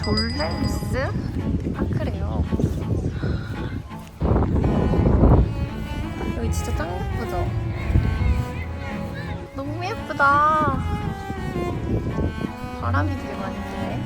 돌로레스 파크래요. 여기 진짜 짱 예쁘죠? 너무 예쁘다. 바람이 되게 많이 부네.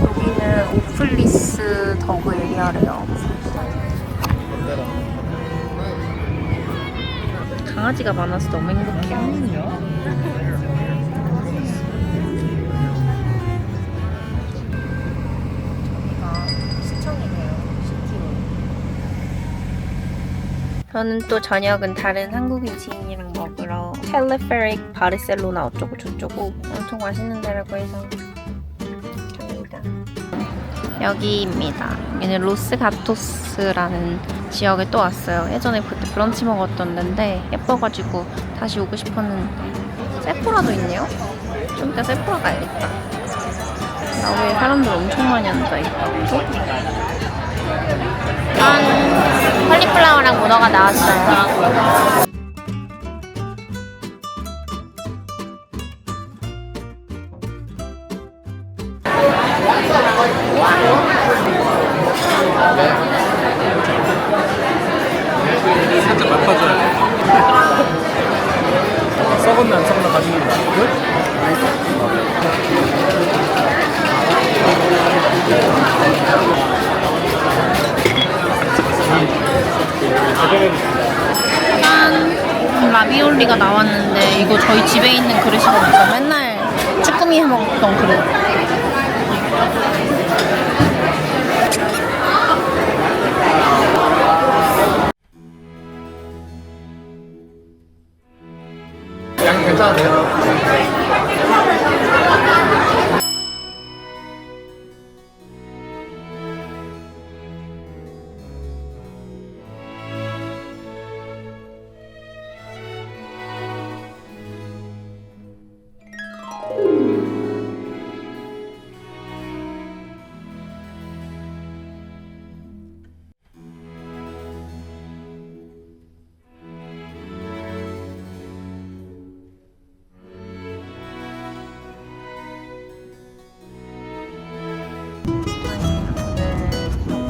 여기는 오플리스 더그 에리아래요. 강아지가 많아서 너무 행복해요. 저는 또 저녁은 다른 한국인 지인이랑 먹으러 텔레페릭 바르셀로나 어쩌고 저쩌고 엄청 맛있는 데라고 해서 갑니다. 여기입니다. 여기는 로스가토스라는 지역에 또 왔어요. 예전에 그때 브런치 먹었던 데인데 예뻐가지고 다시 오고 싶었는데 세포라도 있네요? 좀 이따 세포라 가야겠다. 나무에 사람들 엄청 많이 앉아있고 컬리플라워랑 문어가 나왔어요. 살짝 바꿔줘야 돼. 썩었나 안 썩었나 가지고 있나? 짠! 라비올리가 나왔는데 이거 저희 집에 있는 그릇이거든요. 맨날 쭈꾸미 해먹던 그릇. 양 괜찮으세요?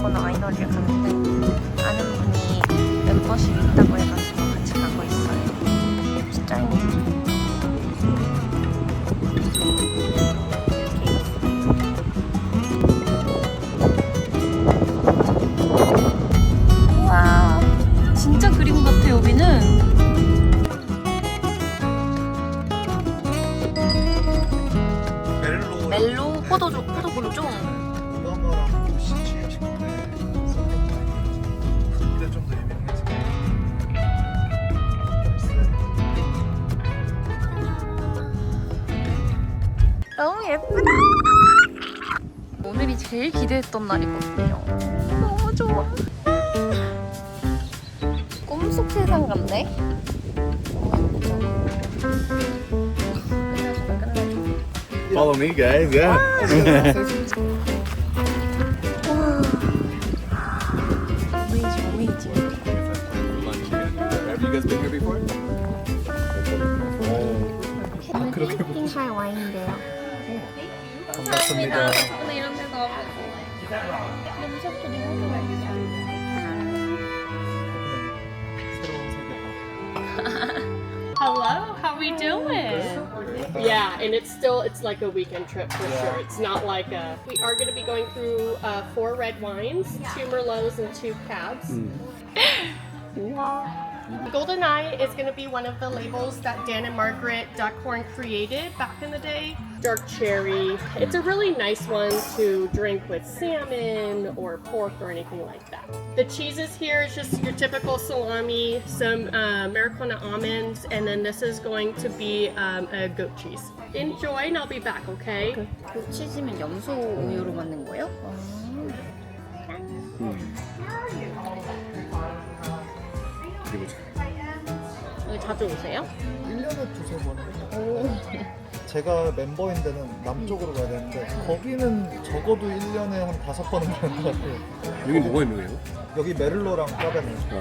와이너리를 가는데 아는 분이 멤버십 있다고 해가지고 같이 가고 있어요. 진짜 와, 진짜 그림 같아 여기는. 멜로 포도 본종. 너무 예쁘다. 오늘이 제일 기대했던 날이거든요. 너무 좋아. 꿈속 세상 같네. Follow me, guys. Yeah. Amazing. Have you guys been here before? 그렇게 핑할 와인인데요. 감사합니다. 오늘 이런 데서 와보고 냄새도 너무 Hello, how we doing? Yeah, and it's like a weekend trip for sure. It's not like we are going to be going through 4 red wines, 2 Merlots, and 2 Cabs. Golden Eye is going to be one of the labels that Dan and Margaret Duckhorn created back in the day. Dark cherry. It's a really nice one to drink with salmon or pork or anything like that. The cheeses here is just your typical salami, some Americana almonds, and then this is going to be a goat cheese. Enjoy and I'll be back, okay? 그 치즈면 염소 우유로 만든 거예요? 여기 자주 오세요? 1년에 2-3번. 제가 멤버인 데는 남쪽으로 가야 되는데 거기는 적어도 1년에 한 5번은 가는 것 같아요. 여기 뭐가 유명해요? 여기 메를로랑 까베네. 진짜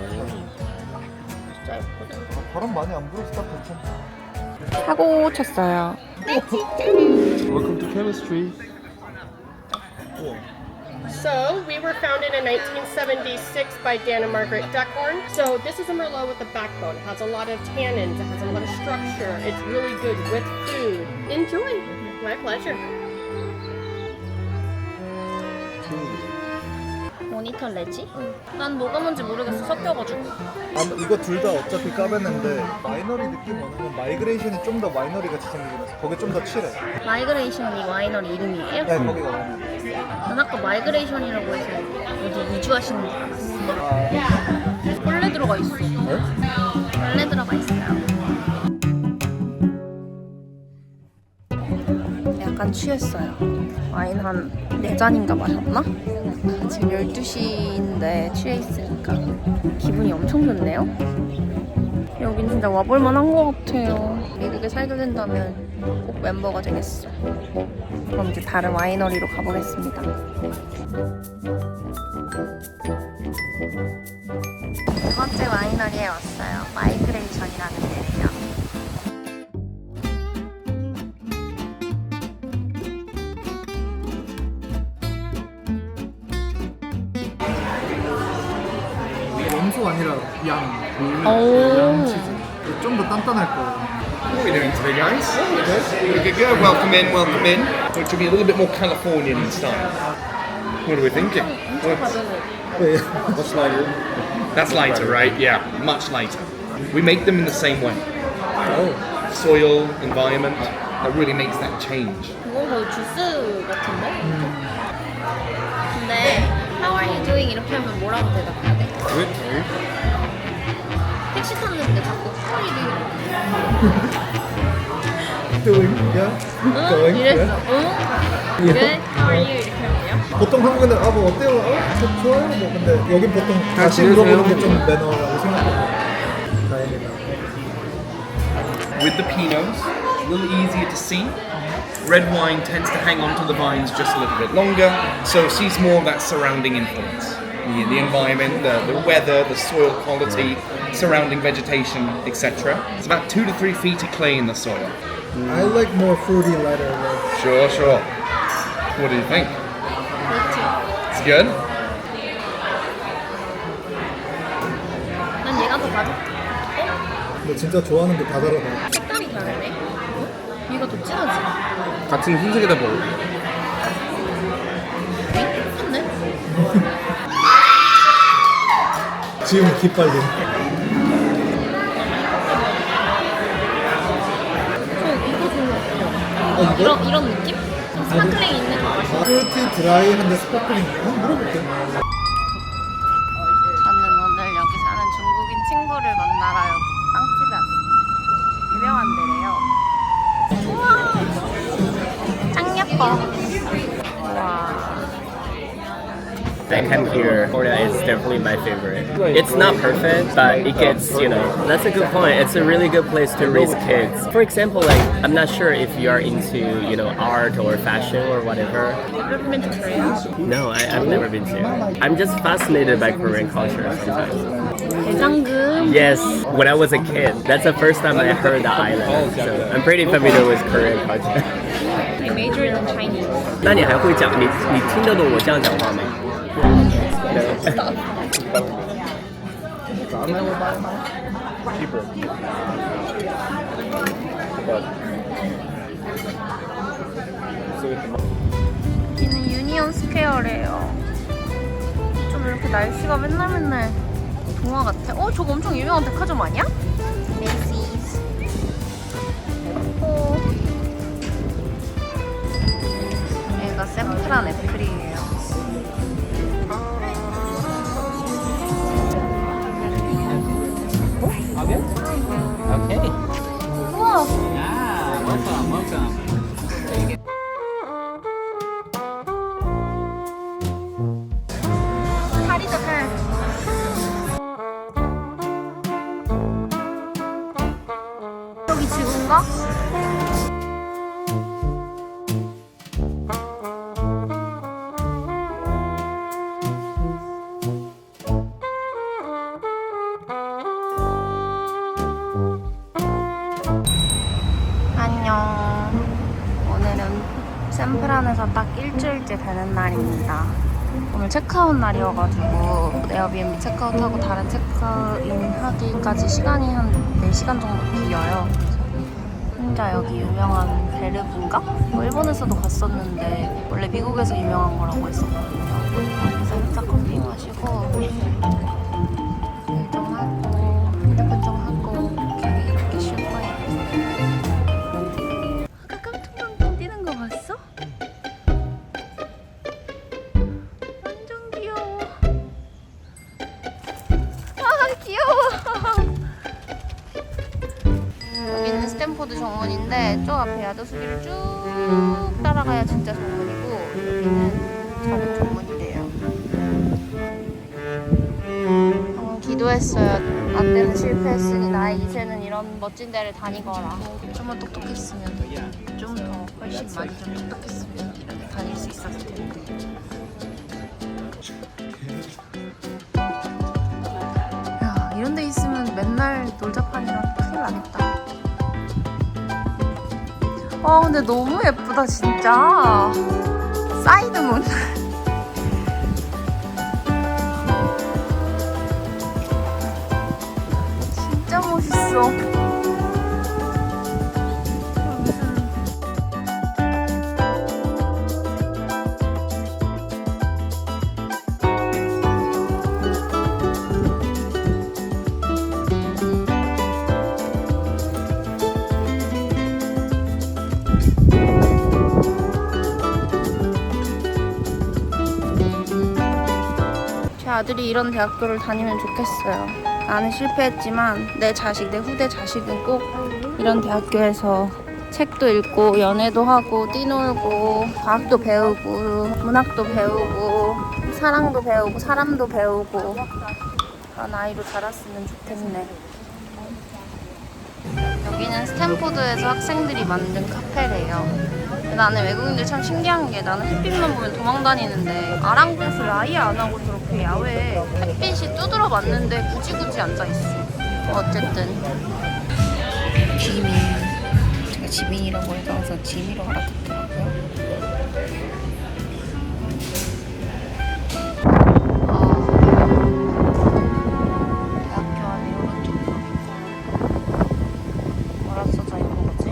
예쁘다. 바람 많이 안 불어서 딱 괜찮다. 사고 쳤어요. Welcome to chemistry. 우와. So we were founded in 1976 by Dan and Margaret Duckhorn. So this is a Merlot with a backbone. It has a lot of tannins. It has a lot of structure. It's really good with food. Enjoy. My pleasure. 모니터 레지? 난 뭐가 뭔지 모르겠어. 섞여가지고. 이거 둘 다 어차피 까베는데 와이너리 느낌 원하면 마이그레이션이 좀 더 와이너리 같이 생기긴 해서 거기 좀 더 칠해. 마이그레이션이 와이너리 이름이에요? 네, 거기가 와이너리. 난 아까 마이그레이션이라고 해서 어디 이주하시는 줄 알았어. 벌레 들어가 있어. 벌레 들어가 있어요. 약간 취했어요. 와인 한 4잔인가 마셨나? 지금 12시인데 취해 있으니까 기분이 엄청 좋네요. 여긴 진짜 와볼만 한 것 같아요. 미국에 살게 된다면 꼭 멤버가 되겠어. 그럼 이제 다른 와이너리로 가보겠습니다. 두 번째 와이너리에 왔어요. 마이그레이션이라는 데예요. 염소 아니라 양. 오. 치즈. 좀 더 단단할 거예요. What are you doing today, guys? Good, good, good. Welcome in, welcome in. So it should be a little bit more Californian in style. What are we thinking? What's lighter? That's lighter, right? Yeah, much lighter. We make them in the same way. Soil, environment, that really makes that change. 그건 거의 주스 같은데? 근데 How are you doing? 이렇게 하면 뭐라고 대답해야 돼? Good. 택시 탔는데 자꾸 How are you doing? Doing, yeah. 응? Going, 이랬어. yeah. 응? Good? How are you? 이렇게 하면 돼요? 보통 한국인들 뭐 어때요? 좋아요. 뭐 근데 여긴 보통 다시 물어보는 게 좀 매너라고 생각해요. 다행이다. With the Pinots, a little easier to see. Red wine tends to hang on to the vines just a little bit longer, so it sees more of that surrounding influence. The environment, the weather, the soil quality, surrounding vegetation, etc. It's about 2 to 3 feet of clay in the soil. I like more fruity, lighter. Sure. What do you think? It's good? 난 얘가 더 맞아. 너 진짜 좋아하는 게 다 다르다. 색감이 다르네. 얘가 더 진하지? 같은 흰색에다 먹어. 똑같네? 지금 기빨림. 이거 좋은 것 같아요. 이런 느낌? 좀 스파클링 있는 거 맛있어. 프루티 드라이한데 스파클링. 물어볼게. 저는 오늘 여기 사는 중국인 친구를 만나러 여기 빵집에 왔어요. 유명한 데래요. 우와, 짱 예뻐. 우와. I came here. Florida is definitely my favorite. It's not perfect, but it gets, that's a good point. It's a really good place to raise kids. For example, like, I'm not sure if you are into, art or fashion or whatever. Have you ever been to Korea? No, I've never been to. I'm just fascinated by Korean culture sometimes. 대장금. Yes, when I was a kid, that's the first time I heard the island. So I'm pretty familiar with Korean culture. I majored in Chinese. 那你还会讲你听得懂我这样讲话吗？ 여기는 유니온 스퀘어래요. 좀 이렇게 날씨가 맨날 동화 같아. 저거 엄청 유명한 백화점 아니야? 메이시스. 얘가 샌프란 애플이에요. Okay. 우와. Welcome. 살이다 살. 여기 지구인가? 안녕. 오늘은 샌프란에서 딱 일주일째 되는 날입니다. 오늘 체크아웃 날이어가지고 에어비앤비 체크아웃하고 다른 체크인 하기까지 시간이 한 4시간 정도 비어요. 혼자 여기 유명한 베르브인가? 뭐 일본에서도 갔었는데 원래 미국에서 유명한 거라고 했었거든요. 그래서 살짝 커피 마시고 일 좀 하고 휴대폰 좀 하고 이렇게 쉴 거예요. 아까 깜짝깜짝 뛰는 거 봤어? 완전 귀여워. 아 귀여워. 여기는 스탠퍼드 정문인데 저 앞에 야자수길을 쭉 따라가야 진짜 정문이고 여기는 작은 정문이래요. 기도했어요. 나 때는 실패했으니 나의 이세는 이런 멋진 데를 다니거라. 좀만 똑똑했으면 좀 더 훨씬 많이 좀 똑똑했으면 이렇게 다닐 수 있었을 텐데. 야, 이런 데 있으면 맨날 놀자판이라 큰일 나겠다. 와 근데 너무 예쁘다 진짜. 사이드문. 진짜 멋있어. 제 아들이 이런 대학교를 다니면 좋겠어요. 나는 실패했지만 내 자식, 내 후대 자식은 꼭 이런 대학교에서 책도 읽고 연애도 하고 뛰놀고 과학도 배우고 문학도 배우고 사랑도 배우고 사람도 배우고 그런 아이로 자랐으면 좋겠네. 여기는 스탠포드에서 학생들이 만든 카페래요. 나는 외국인들 참 신기한 게 나는 햇빛만 보면 도망 다니는데 아랑곳을 아예 안 하고 저렇게 야외에 햇빛이 두드러 맞는데 굳이 앉아있어. 어쨌든 지민, 제가 지민이라고 해서 항상 지미로 알아듣더라고요. 대학교 안에 오른쪽 방 뭐라 써져 있는 거지?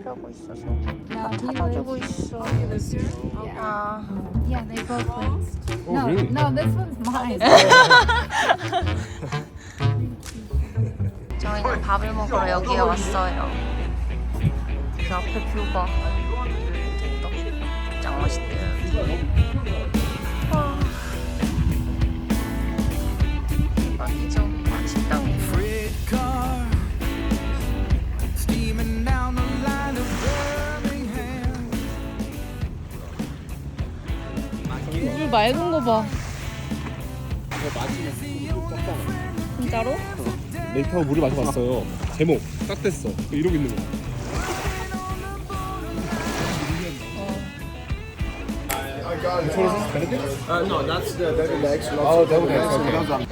하고 있어서 나 찾아주고 있어. 아, Yeah, they both went. Oh, No, really? no, this one's mine. 저희는 밥을 먹으러 여기에 왔어요. 그 앞에 뷰가 짱 멋있대요. 와, 대박이죠. 식당이. 물 맑은 거 봐. 진짜로? 메이크업 물을 마셔봤어요. 제목 딱 됐어. 이러고 있는 거야. No, that's the extra. 아, 대박. 오케이.